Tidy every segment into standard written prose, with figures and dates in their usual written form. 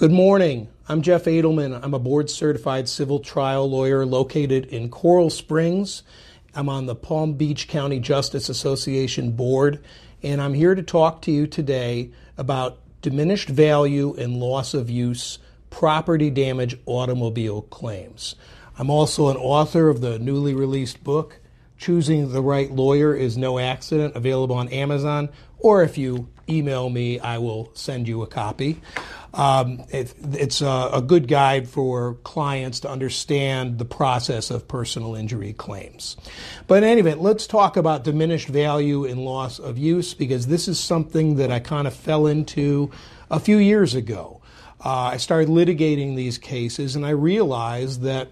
Good morning. I'm Jeff Adelman. I'm a board-certified civil trial lawyer located in Coral Springs. I'm on the Palm Beach County Justice Association board, and I'm here to talk to you today about diminished value and loss of use property damage automobile claims. I'm also an author of the newly released book, Choosing the Right Lawyer is No Accident, available on Amazon, or if you email me, I will send you a copy. It's a good guide for clients to understand the process of personal injury claims. But in any event, let's talk about diminished value and loss of use, because this is something that I kind of fell into a few years ago. I started litigating these cases, and I realized that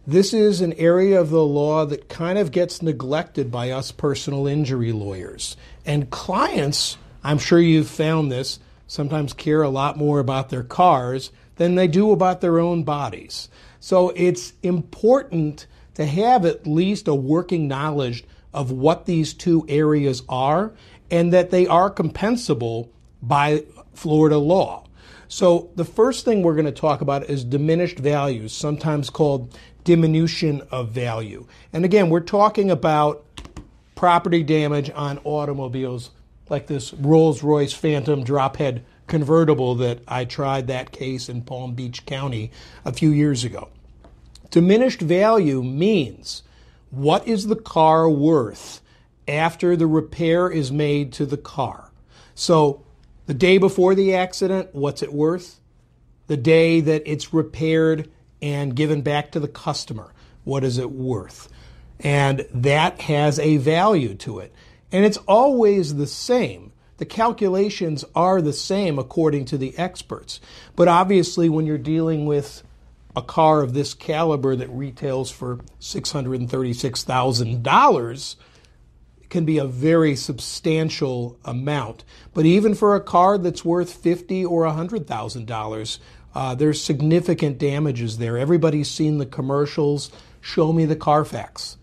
this is an area of the law that kind of gets neglected by us personal injury lawyers. And clients, I'm sure you've found this, sometimes care a lot more about their cars than they do about their own bodies. So it's important to have at least a working knowledge of what these two areas are and that they are compensable by Florida law. So the first thing we're going to talk about is diminished values, sometimes called diminution of value. And again, we're talking about property damage on automobiles like this Rolls-Royce Phantom drophead convertible that I tried that case in Palm Beach County a few years ago. Diminished value means what is the car worth after the repair is made to the car. So the day before the accident, what's it worth? The day that it's repaired and given back to the customer, what is it worth? And that has a value to it. And it's always the same. The calculations are the same according to the experts. But obviously, when you're dealing with a car of this caliber that retails for $636,000, it can be a very substantial amount. But even for a car that's worth $50,000 or $100,000, there's significant damages there. Everybody's seen the commercials, show me the Carfax.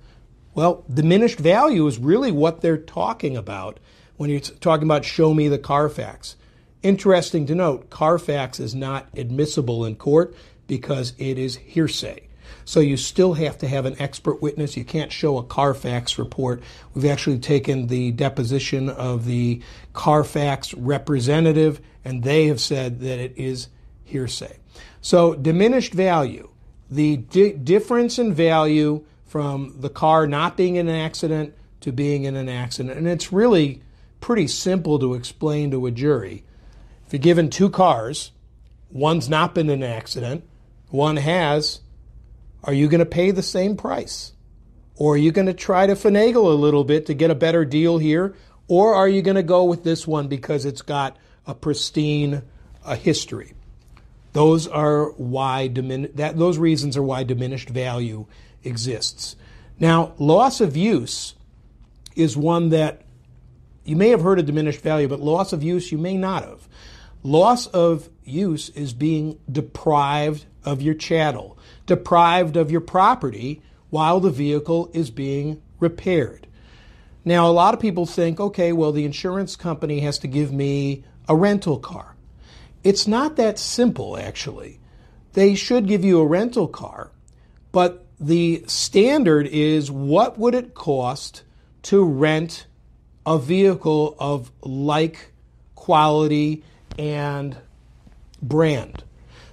Well, diminished value is really what they're talking about when you're talking about show me the Carfax. Interesting to note, Carfax is not admissible in court because it is hearsay. So you still have to have an expert witness. You can't show a Carfax report. We've actually taken the deposition of the Carfax representative, and they have said that it is hearsay. So diminished value, the difference in value from the car not being in an accident to being in an accident. And it's really pretty simple to explain to a jury. If you're given two cars, one's not been in an accident, one has, are you going to pay the same price? Or are you going to try to finagle a little bit to get a better deal here? Or are you going to go with this one because it's got a pristine history? Those are why those reasons are why diminished value exists. Now, loss of use is one that you may have heard of diminished value, but loss of use you may not have. Loss of use is being deprived of your chattel, deprived of your property while the vehicle is being repaired. Now, a lot of people think, okay, well, the insurance company has to give me a rental car. It's not that simple, actually. They should give you a rental car, but the standard is what would it cost to rent a vehicle of like quality and brand.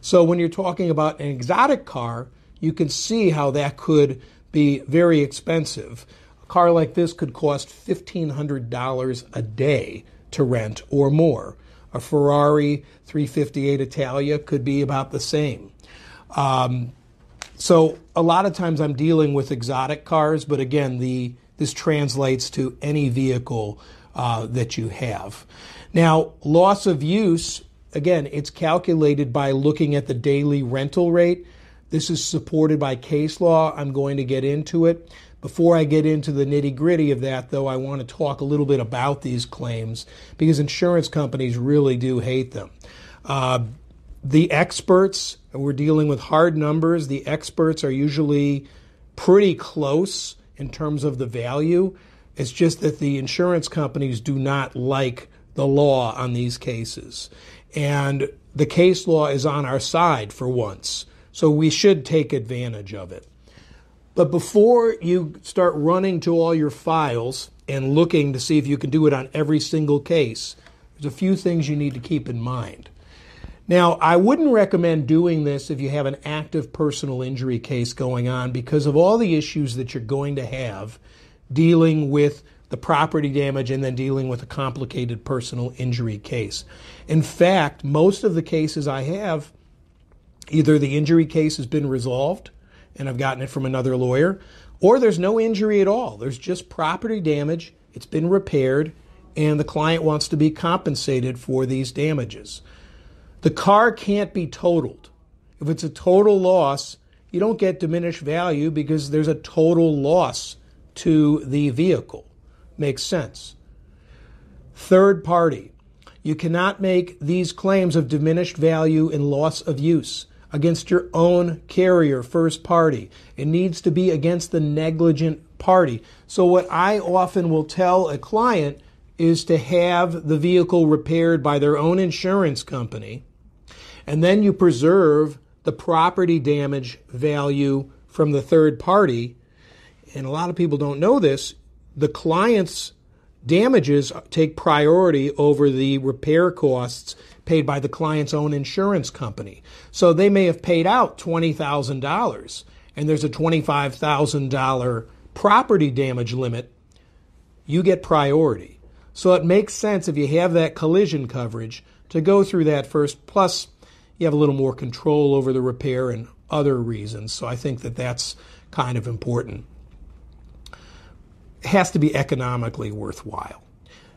So when you're talking about an exotic car, you can see how that could be very expensive. A car like this could cost $1,500 a day to rent or more. A Ferrari 358 Italia could be about the same. So a lot of times I'm dealing with exotic cars, but again, this translates to any vehicle that you have. Now, loss of use, again, it's calculated by looking at the daily rental rate. This is supported by case law. I'm going to get into it. Before I get into the nitty-gritty of that, though, I want to talk a little bit about these claims because insurance companies really do hate them. The experts, we're dealing with hard numbers. The experts are usually pretty close in terms of the value. It's just that the insurance companies do not like the law on these cases. And the case law is on our side for once, so we should take advantage of it. But before you start running to all your files and looking to see if you can do it on every single case, there's a few things you need to keep in mind. Now, I wouldn't recommend doing this if you have an active personal injury case going on because of all the issues that you're going to have dealing with the property damage and then dealing with a complicated personal injury case. In fact, most of the cases I have, either the injury case has been resolved and I've gotten it from another lawyer, or there's no injury at all. There's just property damage, it's been repaired, and the client wants to be compensated for these damages. The car can't be totaled. If it's a total loss, you don't get diminished value because there's a total loss to the vehicle. Makes sense. Third party. You cannot make these claims of diminished value and loss of use against your own carrier, first party. It needs to be against the negligent party. So what I often will tell a client is to have the vehicle repaired by their own insurance company, and then you preserve the property damage value from the third party. And a lot of people don't know this. The client's damages take priority over the repair costs paid by the client's own insurance company. So they may have paid out $20,000 and there's a $25,000 property damage limit. You get priority. So it makes sense if you have that collision coverage to go through that first. Plus, you have a little more control over the repair and other reasons. So I think that that's kind of important. It has to be economically worthwhile.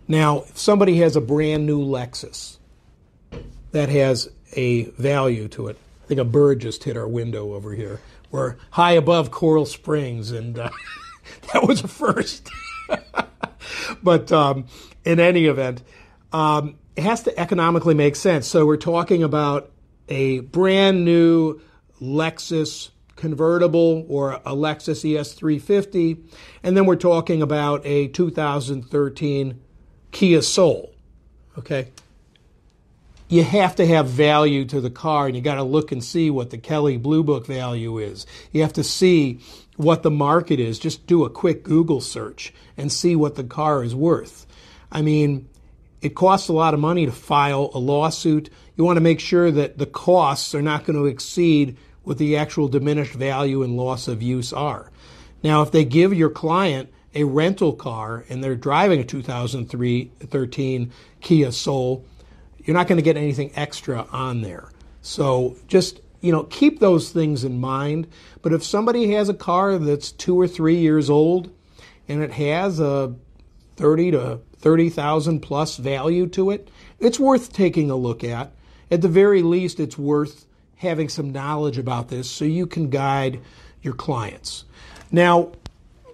Now, if somebody has a brand new Lexus that has a value to it, I think a bird just hit our window over here. We're high above Coral Springs, and that was a first. But in any event, it has to economically make sense. So we're talking about a brand new Lexus convertible or a Lexus ES350, and then we're talking about a 2013 Kia Soul. Okay? You have to have value to the car, and you got to look and see what the Kelley Blue Book value is. You have to see what the market is. Just do a quick Google search and see what the car is worth. I mean, it costs a lot of money to file a lawsuit. You want to make sure that the costs are not going to exceed what the actual diminished value and loss of use are. Now, if they give your client a rental car and they're driving a 2013 Kia Soul, you're not going to get anything extra on there. So just, keep those things in mind. But if somebody has a car that's 2 or 3 years old and it has a $30,000 plus value to it, it's worth taking a look at. At the very least, it's worth having some knowledge about this so you can guide your clients. Now,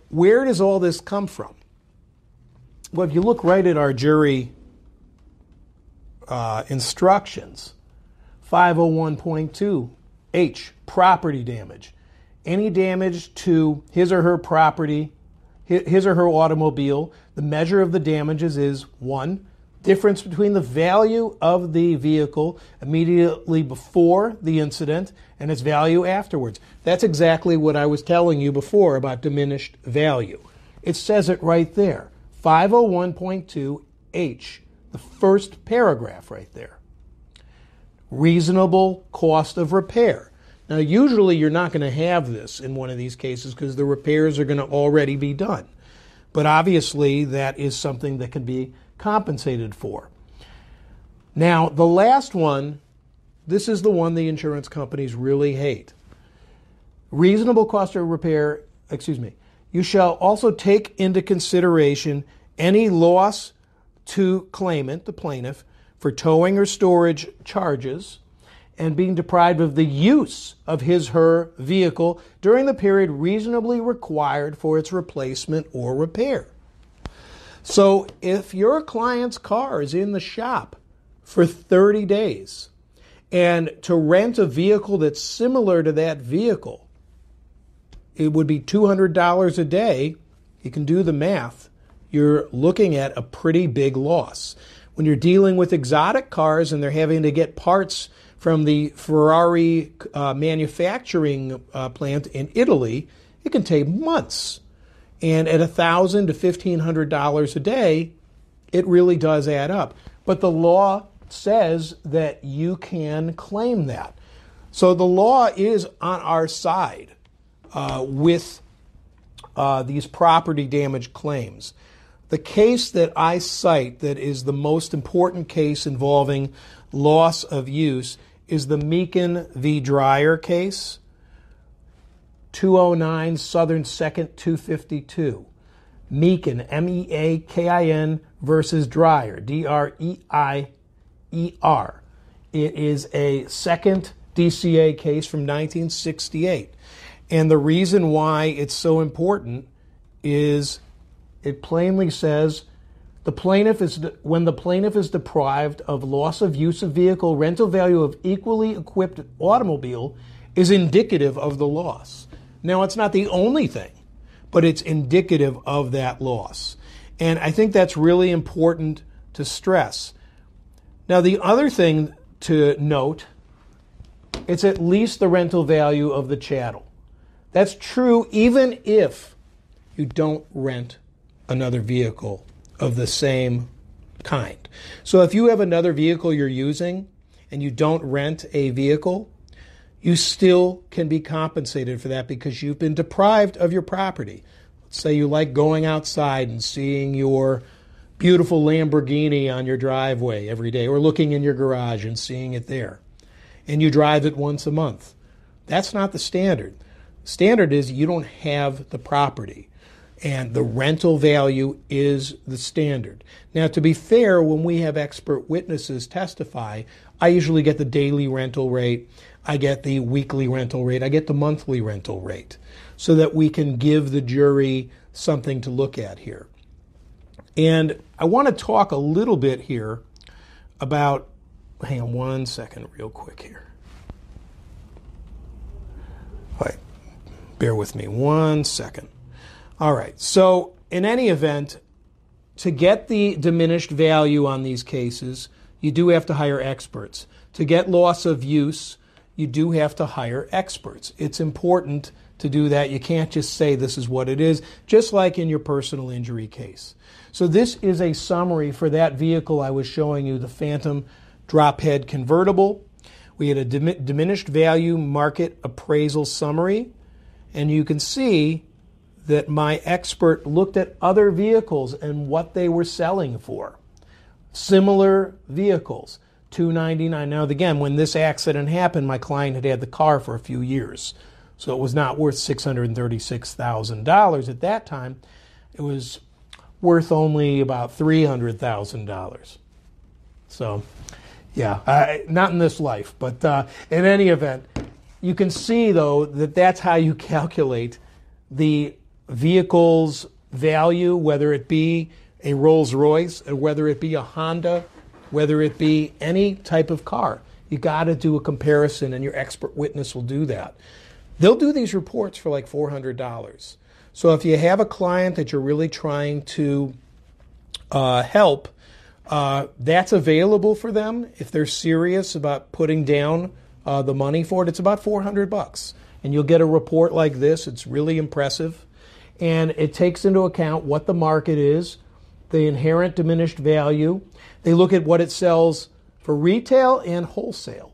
where does all this come from? Well, if you look right at our jury instructions, 501.2H, property damage. Any damage to his or her property, his or her automobile, the measure of the damages is 1, difference between the value of the vehicle immediately before the incident and its value afterwards. That's exactly what I was telling you before about diminished value. It says it right there. 501.2H, the first paragraph right there. Reasonable cost of repair. Now, usually you're not going to have this in one of these cases because the repairs are going to already be done. But obviously, that is something that can be compensated for. Now, the last one, this is the one the insurance companies really hate. Reasonable cost of repair, you shall also take into consideration any loss to claimant, the plaintiff, for towing or storage charges and being deprived of the use of his/her vehicle during the period reasonably required for its replacement or repair. So if your client's car is in the shop for 30 days and to rent a vehicle that's similar to that vehicle, it would be $200 a day. You can do the math. You're looking at a pretty big loss. When you're dealing with exotic cars and they're having to get parts from the Ferrari manufacturing plant in Italy, it can take months. And at $1,000 to $1,500 a day, it really does add up. But the law says that you can claim that. So the law is on our side with these property damage claims. The case that I cite that is the most important case involving loss of use is the Meakin v. Dreyer case, 209 Southern 2nd 252. Meakin, M-E-A-K-I-N versus Dreyer, D-R-E-I-E-R. It is a second DCA case from 1968. And the reason why it's so important is it plainly says when the plaintiff is deprived of loss of use of vehicle, rental value of equally equipped automobile is indicative of the loss. Now, it's not the only thing, but it's indicative of that loss. And I think that's really important to stress. Now, the other thing to note, it's at least the rental value of the chattel. That's true even if you don't rent another vehicle of the same kind. So if you have another vehicle you're using and you don't rent a vehicle, you still can be compensated for that because you've been deprived of your property. Let's say you like going outside and seeing your beautiful Lamborghini on your driveway every day, or looking in your garage and seeing it there, and you drive it once a month. That's not the standard. The standard is you don't have the property, and the rental value is the standard. Now, to be fair, when we have expert witnesses testify, I usually get the daily rental rate, I get the weekly rental rate, I get the monthly rental rate, so that we can give the jury something to look at here. And I want to talk a little bit here about, hang on one second real quick here. All right, bear with me 1 second. All right, so in any event, to get the diminished value on these cases, you do have to hire experts. To get loss of use, you do have to hire experts. It's important to do that. You can't just say this is what it is, just like in your personal injury case. So this is a summary for that vehicle I was showing you, the Phantom drop head convertible. We had a diminished value market appraisal summary, and you can see that my expert looked at other vehicles and what they were selling for. Similar vehicles, $299. Now, again, when this accident happened, my client had the car for a few years, so it was not worth $636,000 at that time. It was worth only about $300,000. So, yeah, not in this life, but in any event, you can see, though, that that's how you calculate the vehicle's value, whether it be a Rolls-Royce, or whether it be a Honda, whether it be any type of car. You got to do a comparison, and your expert witness will do that. They'll do these reports for like $400. So if you have a client that you're really trying to help, that's available for them. If they're serious about putting down the money for it, it's about $400. And you'll get a report like this. It's really impressive. And it takes into account what the market is, the inherent diminished value. They look at what it sells for retail and wholesale,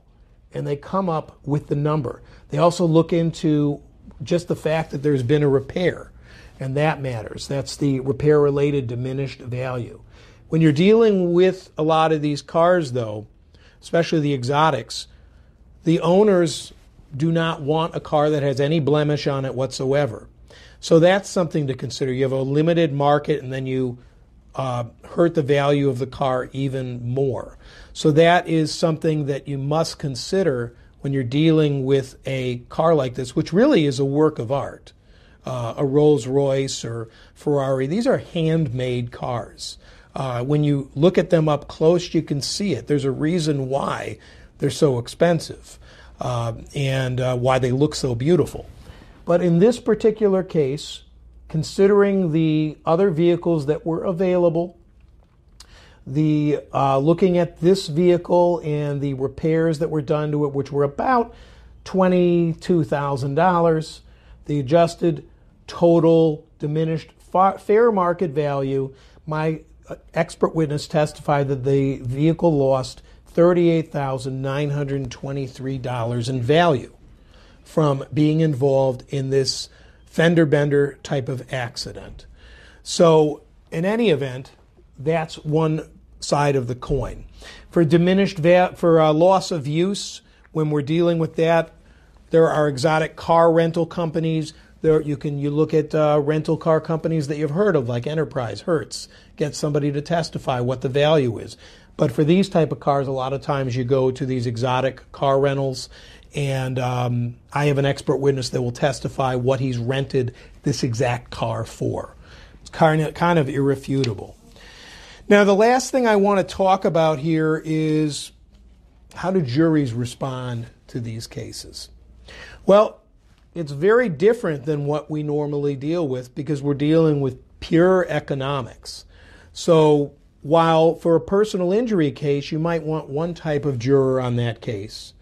and they come up with the number. They also look into just the fact that there's been a repair, and that matters. That's the repair-related diminished value. When you're dealing with a lot of these cars, though, especially the exotics, the owners do not want a car that has any blemish on it whatsoever. So that's something to consider. You have a limited market, and then you hurt the value of the car even more. So that is something that you must consider when you're dealing with a car like this, which really is a work of art. A Rolls-Royce or Ferrari, these are handmade cars. When you look at them up close, you can see it. There's a reason why they're so expensive and why they look so beautiful. But in this particular case, considering the other vehicles that were available, looking at this vehicle and the repairs that were done to it, which were about $22,000, the adjusted total diminished fair market value, my expert witness testified that the vehicle lost $38,923 in value from being involved in this fender bender type of accident. So in any event, that's one side of the coin. For loss of use, when we're dealing with that, there are exotic car rental companies. You look at rental car companies that you've heard of, like Enterprise, Hertz, get somebody to testify what the value is. But for these type of cars, a lot of times you go to these exotic car rentals, and I have an expert witness that will testify what he's rented this exact car for. It's kind of irrefutable. Now, the last thing I want to talk about here is how do juries respond to these cases? Well, it's very different than what we normally deal with because we're dealing with pure economics. So while for a personal injury case, you might want one type of juror on that case,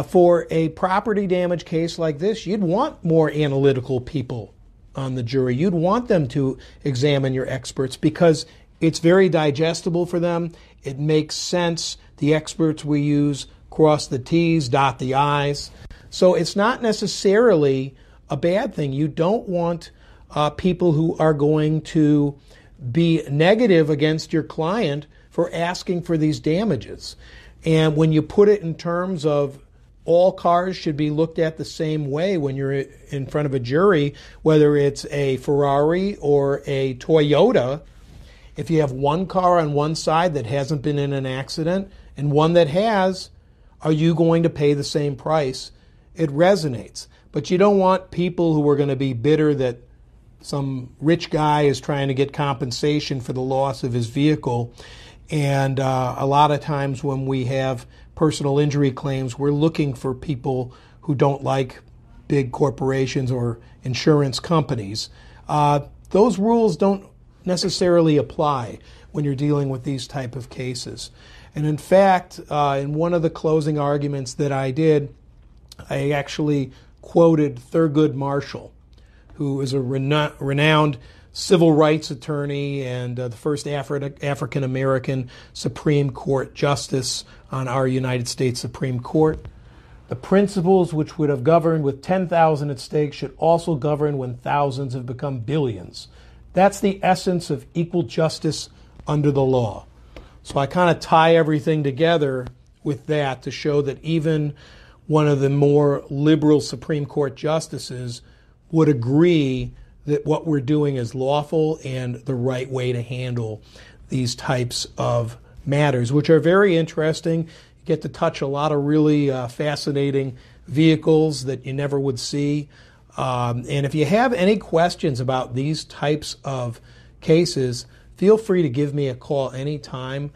for a property damage case like this, you'd want more analytical people on the jury. You'd want them to examine your experts because it's very digestible for them. It makes sense. The experts we use cross the T's, dot the I's. So it's not necessarily a bad thing. You don't want people who are going to be negative against your client for asking for these damages. And when you put it in terms of all cars should be looked at the same way when you're in front of a jury, whether it's a Ferrari or a Toyota, if you have one car on one side that hasn't been in an accident and one that has, are you going to pay the same price? It resonates. But you don't want people who are going to be bitter that some rich guy is trying to get compensation for the loss of his vehicle. And a lot of times when we have personal injury claims, we're looking for people who don't like big corporations or insurance companies. Those rules don't necessarily apply when you're dealing with these type of cases. And in fact, in one of the closing arguments that I did, I actually quoted Thurgood Marshall, who is a renowned civil rights attorney and the first African-American Supreme Court justice on our United States Supreme Court. The principles which would have governed with 10,000 at stake should also govern when thousands have become billions. That's the essence of equal justice under the law. So I kind of tie everything together with that to show that even one of the more liberal Supreme Court justices would agree that what we're doing is lawful and the right way to handle these types of matters, which are very interesting. You get to touch a lot of really fascinating vehicles that you never would see. And if you have any questions about these types of cases, feel free to give me a call anytime.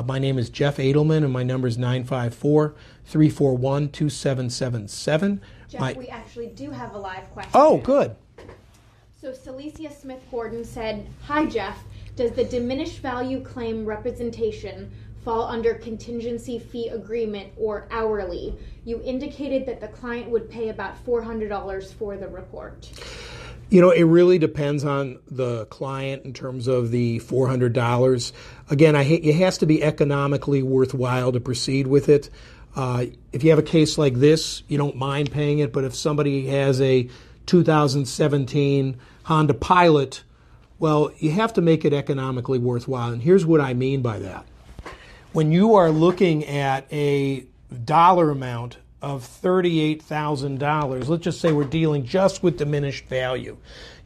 My name is Jeff Adelman, and my number is 954-341-2777. Jeff, we actually do have a live question. Oh, good. So Celicia Smith-Gordon said, "Hi, Jeff. Does the diminished value claim representation fall under contingency fee agreement or hourly? You indicated that the client would pay about $400 for the report." You know, it really depends on the client in terms of the $400. Again, it has to be economically worthwhile to proceed with it. If you have a case like this, you don't mind paying it, but if somebody has a 2017 Honda Pilot, well, you have to make it economically worthwhile. And here's what I mean by that. When you are looking at a dollar amount of $38,000, let's just say we're dealing just with diminished value,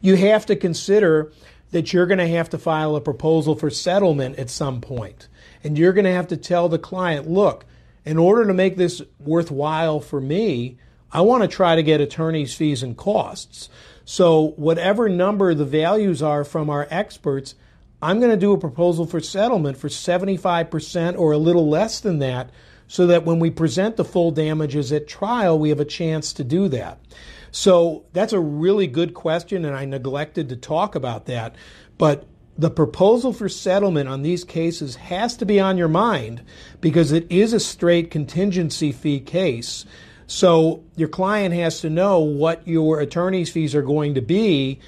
you have to consider that you're going to have to file a proposal for settlement at some point. And you're going to have to tell the client, look, in order to make this worthwhile for me, I want to try to get attorney's fees and costs. So whatever number the values are from our experts, I'm going to do a proposal for settlement for 75% or a little less than that, so that when we present the full damages at trial, we have a chance to do that. So that's a really good question, and I neglected to talk about that. But the proposal for settlement on these cases has to be on your mind because it is a straight contingency fee case. So your client has to know what your attorney's fees are going to be,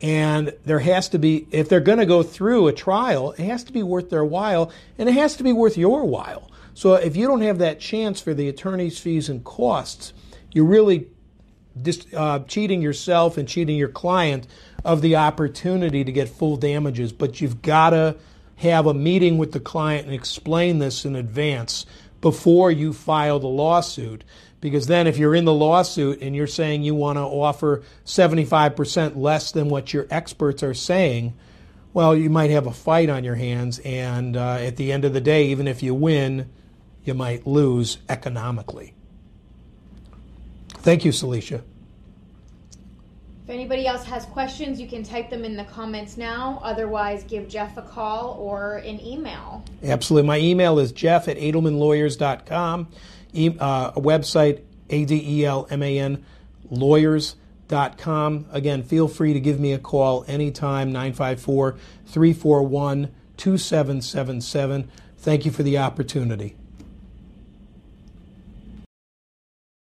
and there has to be, if they're going to go through a trial, it has to be worth their while, and it has to be worth your while. So if you don't have that chance for the attorney's fees and costs, you're really cheating yourself and cheating your client of the opportunity to get full damages. But you've got to have a meeting with the client and explain this in advance before you file the lawsuit. Because then if you're in the lawsuit and you're saying you want to offer 75% less than what your experts are saying, well, you might have a fight on your hands. And at the end of the day, even if you win, you might lose economically. Thank you, Celicia. If anybody else has questions, you can type them in the comments now. Otherwise, give Jeff a call or an email. Absolutely. My email is jeff@adelmanlawyers.com. Website, ADELMAN lawyers.com. Again, feel free to give me a call anytime, 954-341-2777. Thank you for the opportunity.